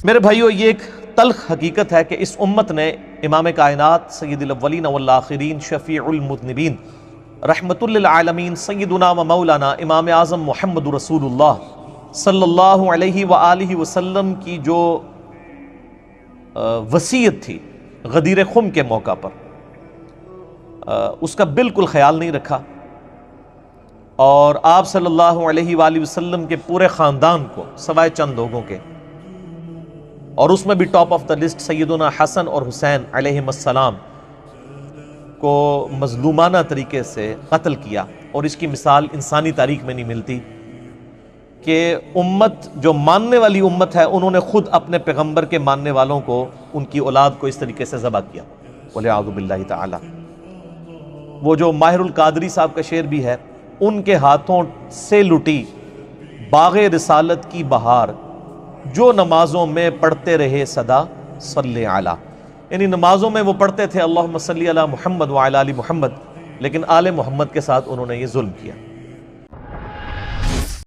میرے بھائیو، یہ ایک تلخ حقیقت ہے کہ اس امت نے امام کائنات سید الاولین والآخرین شفیع المذنبین رحمت للعالمین سیدنا و مولانا امام اعظم محمد رسول اللہ صلی اللہ علیہ وآلہ وسلم کی جو وصیت تھی غدیر خم کے موقع پر، اس کا بالکل خیال نہیں رکھا، اور آپ صلی اللہ علیہ وآلہ وسلم کے پورے خاندان کو سوائے چند لوگوں کے، اور اس میں بھی ٹاپ آف دا لسٹ سیدنا حسن اور حسین علیہم السلام کو مظلومانہ طریقے سے قتل کیا۔ اور اس کی مثال انسانی تاریخ میں نہیں ملتی کہ امت جو ماننے والی امت ہے، انہوں نے خود اپنے پیغمبر کے ماننے والوں کو، ان کی اولاد کو اس طریقے سے ذبح کیا، والعیاذ باللہ تعالی۔ وہ جو ماہر القادری صاحب کا شعر بھی ہے، ان کے ہاتھوں سے لٹی باغ رسالت کی بہار، جو نمازوں میں پڑھتے رہے صدا صلی علی، یعنی نمازوں میں وہ پڑھتے تھے اللہم صلی علی محمد وعلی آل محمد، لیکن آل محمد کے ساتھ انہوں نے یہ ظلم کیا۔